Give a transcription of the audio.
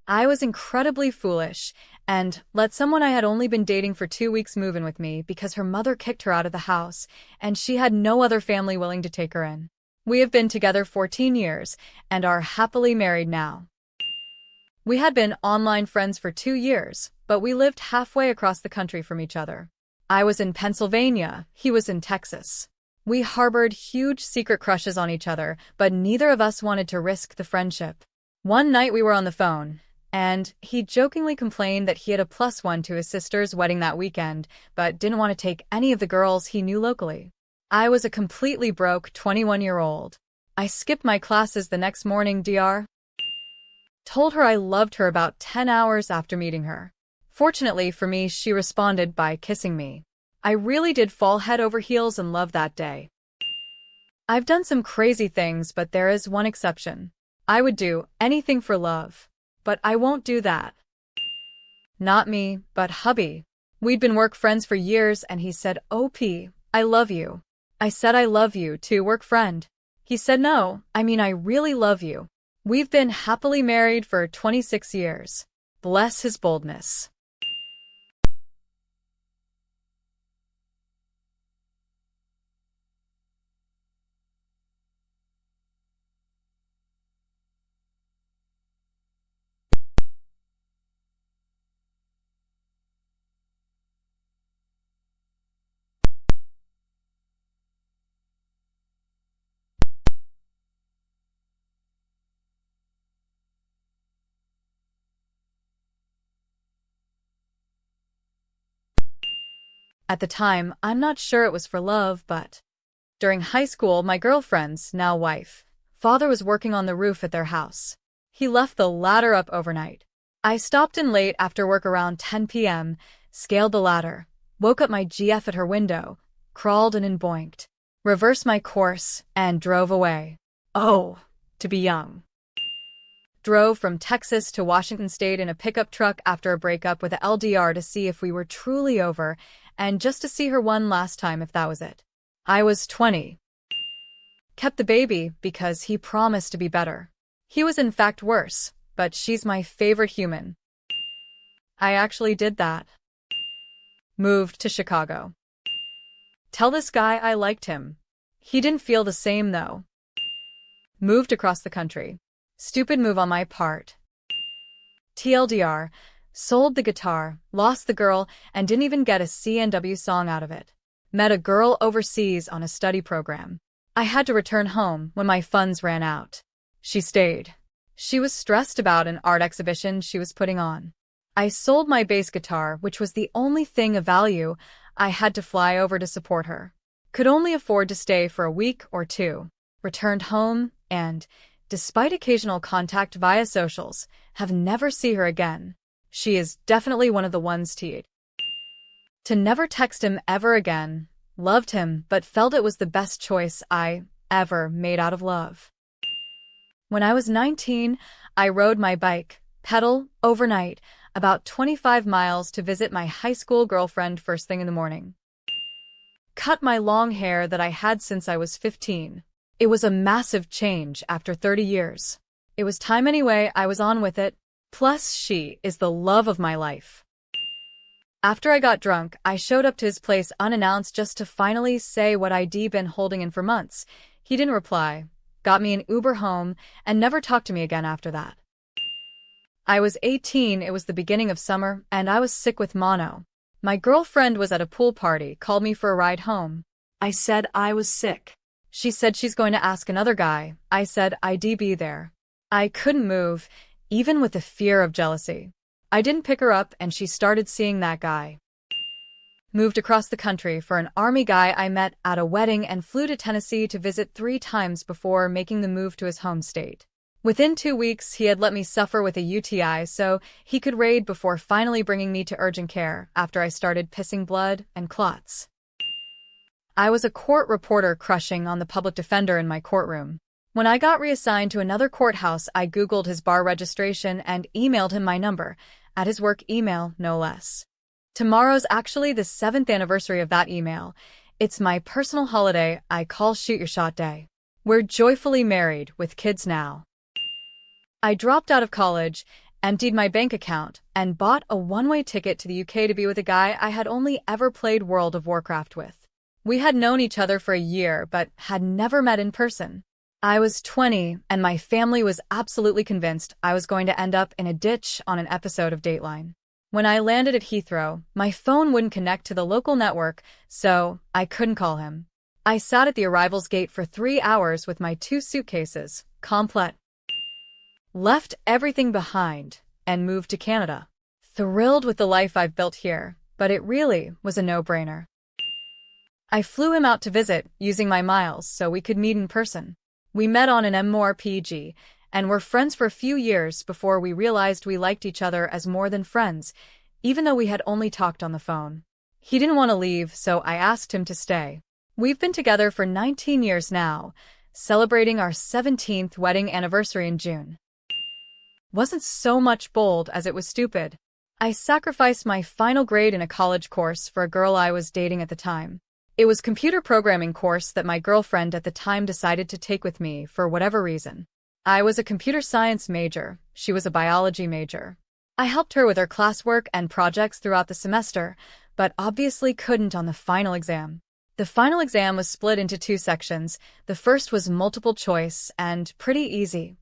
I was incredibly foolish and let someone I had only been dating for 2 weeks move in with me because her mother kicked her out of the house and she had no other family willing to take her in. We have been together 14 years and are happily married now. We had been online friends for 2 years, but we lived halfway across the country from each other. I was in Pennsylvania, he was in Texas. We harbored huge secret crushes on each other, but neither of us wanted to risk the friendship. One night we were on the phone, and he jokingly complained that he had a +1 to his sister's wedding that weekend, but didn't want to take any of the girls he knew locally. I was a completely broke 21-year-old. I skipped my classes the next morning, Dr. Told her I loved her about 10 hours after meeting her. Fortunately for me, she responded by kissing me. I really did fall head over heels in love that day. I've done some crazy things, but there is one exception. I would do anything for love. But I won't do that. Not me, but hubby. We'd been work friends for years and he said, "OP, I love you." I said I love you too, work friend. He said no, I mean I really love you. We've been happily married for 26 years. Bless his boldness. At the time, I'm not sure it was for love, but during high school, my girlfriend's, now wife, father was working on the roof at their house. He left the ladder up overnight. I stopped in late after work around 10 p.m., scaled the ladder, woke up my GF at her window, crawled in and boinked, reversed my course, and drove away. Oh, to be young. Drove from Texas to Washington State in a pickup truck after a breakup with a LDR to see if we were truly over, and just to see her one last time if that was it. I was 20. Kept the baby because he promised to be better. He was in fact worse, but she's my favorite human. I actually did that. Moved to Chicago. Tell this guy I liked him. He didn't feel the same though. Moved across the country. Stupid move on my part. TLDR, sold the guitar, lost the girl, and didn't even get a CNW song out of it. Met a girl overseas on a study program. I had to return home when my funds ran out. She stayed. She was stressed about an art exhibition she was putting on. I sold my bass guitar, which was the only thing of value. I had to fly over to support her. Could only afford to stay for a week or two. Returned home and, despite occasional contact via socials, have never seen her again. She is definitely one of the ones to never text him ever again. Loved him, but felt it was the best choice I ever made out of love. When I was 19, I rode my bike, pedal, overnight, about 25 miles to visit my high school girlfriend first thing in the morning. Cut my long hair that I had since I was 15. It was a massive change after 30 years. It was time anyway, I was on with it. Plus, she is the love of my life. After I got drunk, I showed up to his place unannounced just to finally say what I'd been holding in for months. He didn't reply, got me an Uber home, and never talked to me again after that. I was 18, it was the beginning of summer, and I was sick with mono. My girlfriend was at a pool party, called me for a ride home. I said I was sick. She said she's going to ask another guy. I said I'd be there. I couldn't move, even with the fear of jealousy. I didn't pick her up and she started seeing that guy. Moved across the country for an army guy I met at a wedding and flew to Tennessee to visit 3 times before making the move to his home state. Within 2 weeks, he had let me suffer with a UTI so he could raid before finally bringing me to urgent care after I started pissing blood and clots. I was a court reporter crushing on the public defender in my courtroom. When I got reassigned to another courthouse, I Googled his bar registration and emailed him my number, at his work email, no less. Tomorrow's actually the 7th anniversary of that email. It's my personal holiday I call Shoot Your Shot Day. We're joyfully married with kids now. I dropped out of college emptied my bank account, and bought a one-way ticket to the UK to be with a guy I had only ever played World of Warcraft with. We had known each other for a year, but had never met in person. I was 20, and my family was absolutely convinced I was going to end up in a ditch on an episode of Dateline. When I landed at Heathrow, my phone wouldn't connect to the local network, so I couldn't call him. I sat at the arrivals gate for 3 hours with my 2 suitcases, complete. Left everything behind and moved to Canada. Thrilled with the life I've built here, but it really was a no-brainer. I flew him out to visit, using my miles so we could meet in person. We met on an MMORPG, and were friends for a few years before we realized we liked each other as more than friends, even though we had only talked on the phone. He didn't want to leave, so I asked him to stay. We've been together for 19 years now, celebrating our 17th wedding anniversary in June. Wasn't so much bold as it was stupid. I sacrificed my final grade in a college course for a girl I was dating at the time. It was a computer programming course that my girlfriend at the time decided to take with me for whatever reason. I was a computer science major, she was a biology major. I helped her with her classwork and projects throughout the semester, but obviously couldn't on the final exam. The final exam was split into 2 sections. The first was multiple choice and pretty easy,